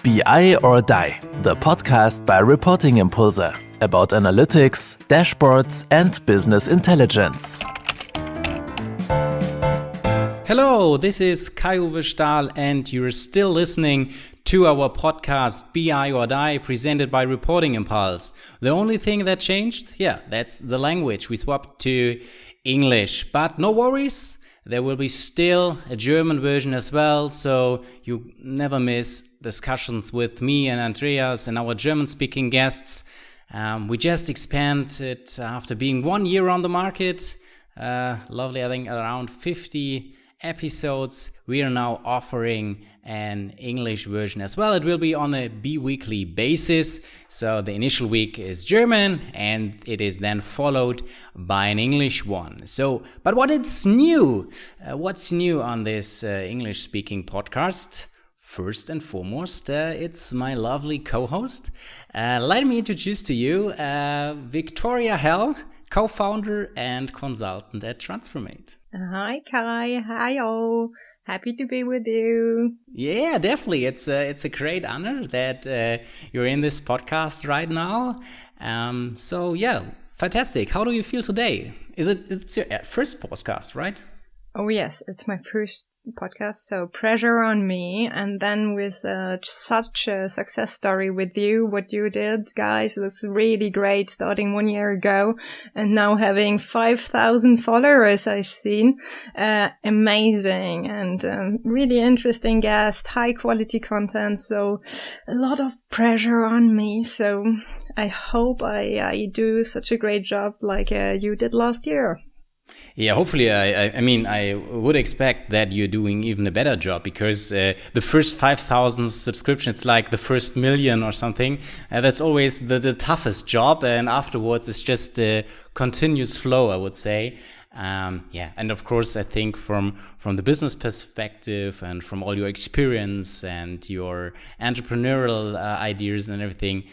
BI or Die, the podcast by Reporting Impulse about analytics, dashboards, and business intelligence. Hello, this is Kai Co-Host and you're still listening to our podcast BI or Die, presented by Reporting Impulse. The only thing that changed, that's the language. We swapped to English, but no worries. There will be still a German version as well, so you never miss discussions with me and Andreas and our German-speaking guests. We just expanded after being 1 year on the market. Lovely, I think around 50 episodes. We are now offering an English version as well. It will be on a bi-weekly basis. So the initial week is German and it is then followed by an English one. But what is new? What's new on this English speaking podcast? First and foremost, it's my lovely co-host. Let me introduce to you Viktoria Hell, co-founder and consultant at Transformate. Hi Kai, hi all. Happy to be with you. Yeah, definitely. It's a great honor that you're in this podcast right now. Fantastic. How do you feel today? It's your first podcast, right? Oh yes, it's my first podcast, so pressure on me. And then with such a success story with you, what you did, guys, that's really great, starting 1 year ago and now having 5,000 followers I've seen. Amazing and really interesting guest, high quality content, so a lot of pressure on me. So I hope I do such a great job like you did last year. Yeah, hopefully. I would expect that you're doing even a better job, because the first 5,000 subscriptions, it's like the first million or something. That's always the toughest job, and afterwards it's just a continuous flow, I would say. And of course, I think from the business perspective and from all your experience and your entrepreneurial ideas and everything,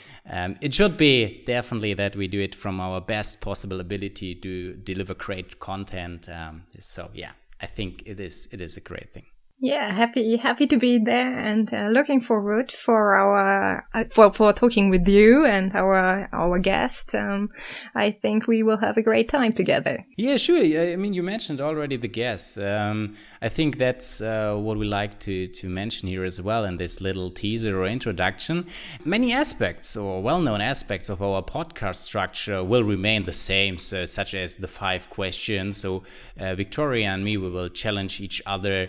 it should be definitely that we do it from our best possible ability to deliver great content. I think it is a great thing. Yeah, happy to be there, and looking forward for our for talking with you and our guest. I think we will have a great time together. Yeah, sure. I mean, you mentioned already the guests. I think that's what we like to mention here as well in this little teaser or introduction. Many aspects or well-known aspects of our podcast structure will remain the same, so, such as the 5 questions. So Viktoria and me, we will challenge each other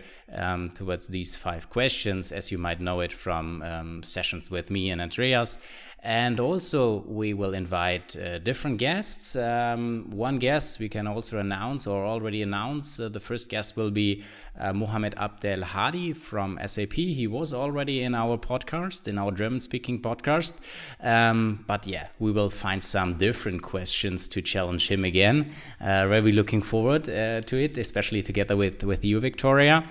towards these 5 questions, as you might know it from sessions with me and Andreas. And also we will invite different guests. One guest we can also announce or already announce. The first guest will be Mohammed Abdel Hadi from SAP. He was already in our podcast, in our German-speaking podcast. But we will find some different questions to challenge him again. Really looking forward to it, especially together with you, Viktoria.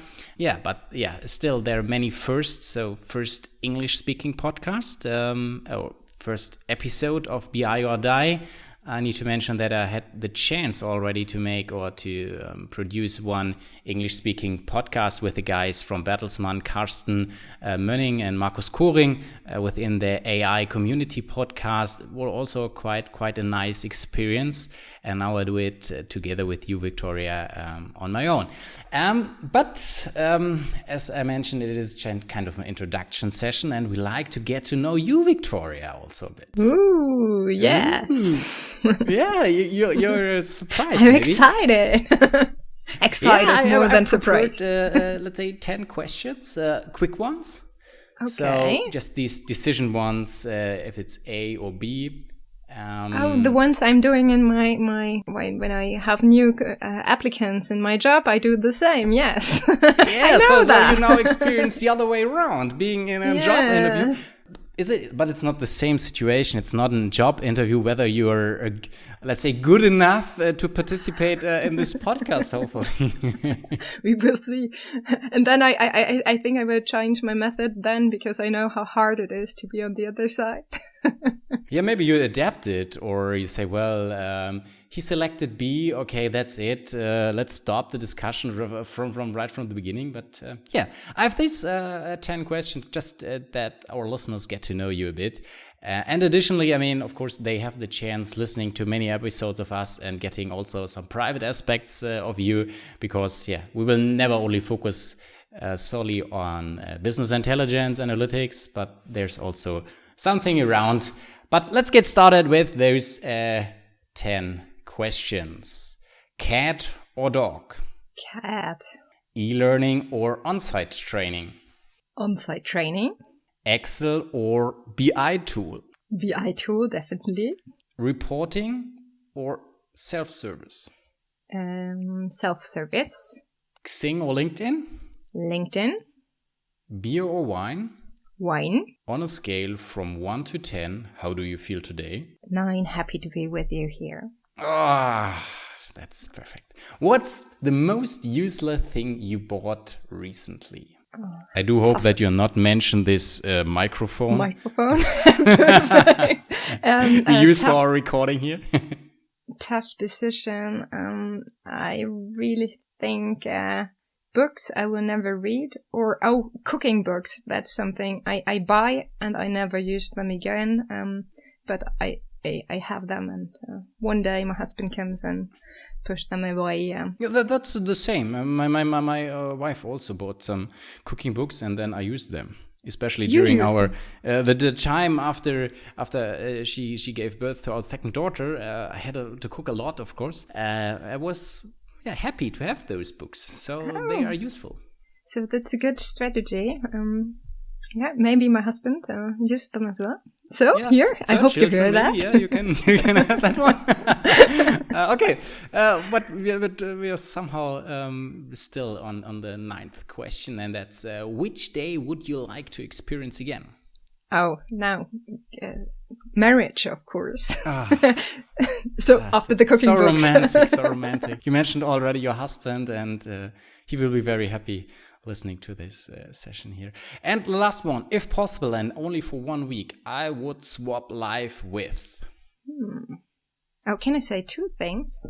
Still there are many firsts. So first English-speaking podcast, or first episode of BI or Die. I need to mention that I had the chance already to make or to produce one English-speaking podcast with the guys from Bertelsmann, Carsten Mönning and Markus Koring within the AI community podcast. It was also quite a nice experience, and now I do it together with you, Viktoria, on my own. But as I mentioned, it is kind of an introduction session, and we like to get to know you, Viktoria, also a bit. Ooh, yes. Yeah, you're surprised. I'm excited. More than surprised. Let's say 10 questions, quick ones. Okay. So just these decision ones, if it's A or B. The ones I'm doing in my when I have new applicants in my job, I do the same. Yes. Yeah. So that you now experience the other way around, being in a job interview. Is it? But it's not the same situation. It's not a job interview whether you are, let's say, good enough to participate in this podcast. Hopefully, we will see. And then I think I will change my method then, because I know how hard it is to be on the other side. Yeah, maybe you adapt it, or you say, well, he selected B. Okay, that's it. Let's stop the discussion from right from the beginning. But yeah, I have these 10 questions just that our listeners get to know you a bit. And additionally, I mean, of course, they have the chance listening to many episodes of us and getting also some private aspects of you, because, yeah, we will never only focus solely on business intelligence, analytics, but there's also something around. But let's get started with those 10 questions. Cat or dog? Cat. E-learning or on-site training? On-site training. Excel or BI tool? BI tool, definitely. Reporting or self-service? Self-service. Xing or LinkedIn? LinkedIn. Beer or wine? Wine. On a scale from 1 to 10, how do you feel today? 9, happy to be with you here. Ah, that's perfect. What's the most useless thing you bought recently? I do hope that you're not mention this microphone. Perfect. We use for our recording here. Tough decision. I really think books I will never read, or cooking books. That's something I buy and I never use them again. But I have them, and one day my husband comes and push them away. Yeah, that's the same. My wife also bought some cooking books, and then I used them, especially during our the time after she gave birth to our second daughter. I had to cook a lot, of course. I was happy to have those books, so they are useful. So that's a good strategy. Maybe my husband used them as well. So here, I hope you hear that. Yeah, you can have that one. Okay, but we are somehow still on the 9th question, and that's which day would you like to experience again? Oh, now marriage, of course. So after the cooking books. So romantic. You mentioned already your husband, and he will be very happy listening to this session here. And the last one, if possible and only for 1 week, I would swap life with. Oh, can I say 2 things?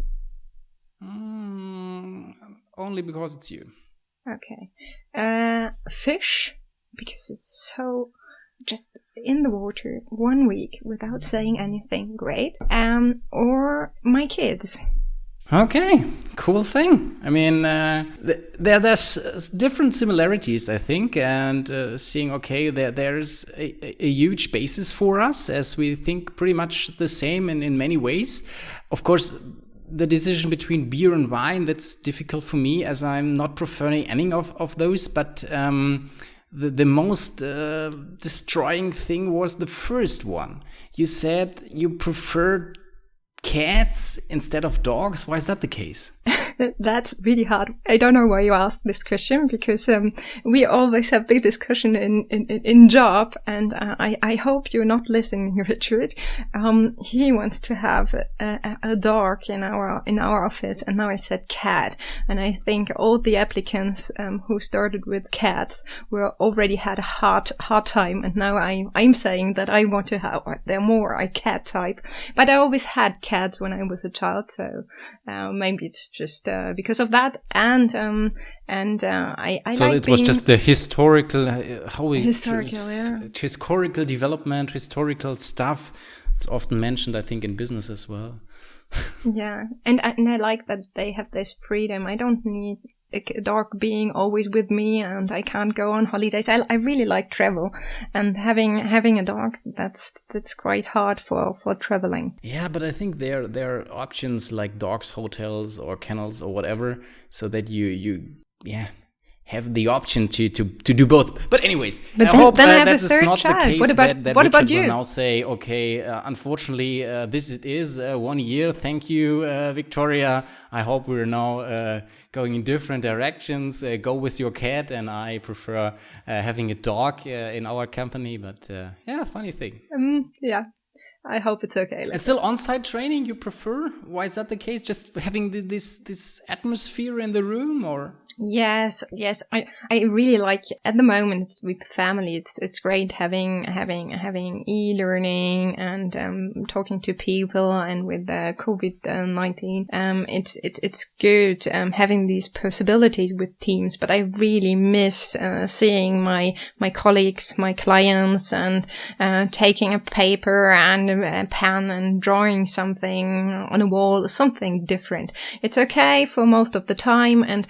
Only because it's you. Okay. Fish, because it's so just in the water 1 week without saying anything. Great. Or my kids. Okay, cool thing. I mean, there's different similarities, I think, and seeing, there's a huge basis for us, as we think pretty much the same in many ways. Of course, the decision between beer and wine, that's difficult for me, as I'm not preferring any of those, but the most destroying thing was the first one. You said you preferred cats instead of dogs. Why is that the case? That's really hard. I don't know why you asked this question, because we always have this discussion in job, and I hope you're not listening, Richard. He wants to have a dog in our office, and now I said cat, and I think all the applicants who started with cats already had a hard time, and now I'm saying that I want to have they're more a cat type, but I always had cats when I was a child, so maybe it's just because of that, and I so like it was just the historical historical development, historical stuff. It's often mentioned, I think, in business as well. Yeah, and I like that they have this freedom. I don't need a dog being always with me, and I can't go on holidays. I really like travel, and having a dog, that's quite hard for traveling. Yeah, but I think there are options like dogs, hotels, or kennels, or whatever, so that you have the option to do both. But anyways, but I hope that is not child. the case. What about you? Will now say, unfortunately, this is 1 year. Thank you, Viktoria. I hope we're now going in different directions. Go with your cat, and I prefer having a dog in our company. But funny thing. Yeah. I hope it's okay. And still on-site training you prefer? Why is that the case? Just having this atmosphere in the room, or? Yes. I really like at the moment with the family. It's great having e-learning and talking to people, and with COVID-19, it's good having these possibilities with Teams. But I really miss seeing my colleagues, my clients, and taking a paper and a pen and drawing something on a wall, something different. It's okay for most of the time, and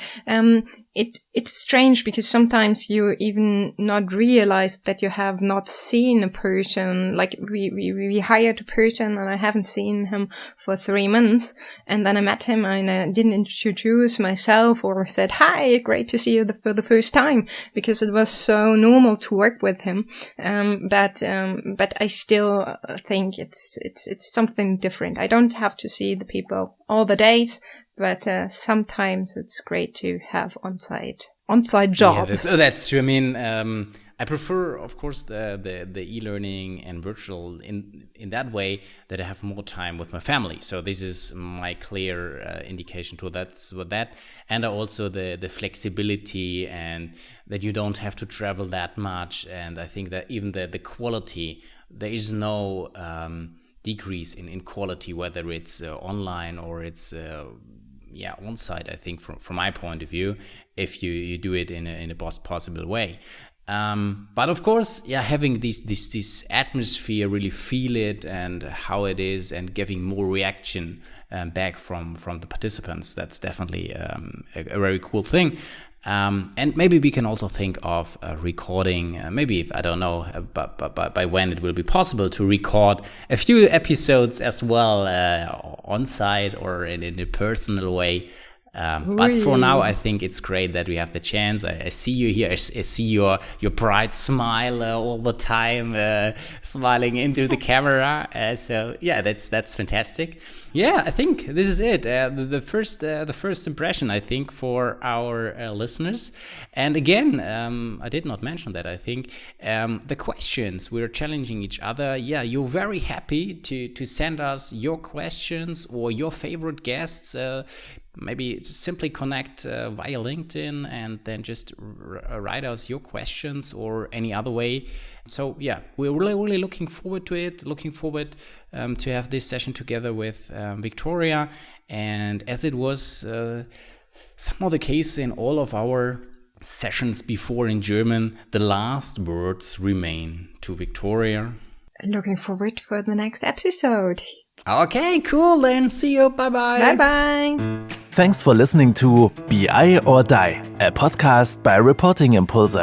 it's strange because sometimes you even not realize that you have not seen a person. Like we hired a person and I haven't seen him for 3 months, and then I met him and I didn't introduce myself or said, "Hi, great to see you for the first time," because it was so normal to work with him. But I still think it's something different. I don't have to see the people all the days, but sometimes it's great to have on-site jobs. Yeah, that's true. I mean, I prefer, of course, the e-learning and virtual in that way that I have more time with my family. So this is my clear indication to that, and also the flexibility, and that you don't have to travel that much. And I think that even the quality, there is no decrease in quality, whether it's online or it's on site. I think from my point of view, if you do it in a best possible way. But of course, having this atmosphere, really feel it and how it is, and giving more reaction back from the participants, that's definitely a very cool thing. And maybe we can also think of recording, maybe, I don't know, but by when it will be possible to record a few episodes as well, on site or in a personal way. But for now, I think it's great that we have the chance. I see you here. I see your bright smile all the time, smiling into the camera. So yeah, that's fantastic. Yeah, I think this is it. The first impression, I think, for our listeners. And again, I did not mention that. I think the questions, we're challenging each other. Yeah, you're very happy to send us your questions or your favorite guests. Maybe simply connect via LinkedIn and then just write us your questions or any other way. So yeah, we're really looking forward to it, looking forward to have this session together with Viktoria. And as it was some of the case in all of our sessions before in German, the last words remain to Viktoria. Looking forward for the next episode. Okay, cool then. See you. Bye-bye. Bye-bye. Thanks for listening to BI or Die, a podcast by Reporting Impulse.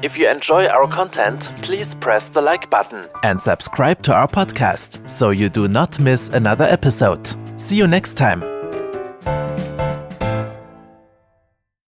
If you enjoy our content, please press the like button and subscribe to our podcast so you do not miss another episode. See you next time.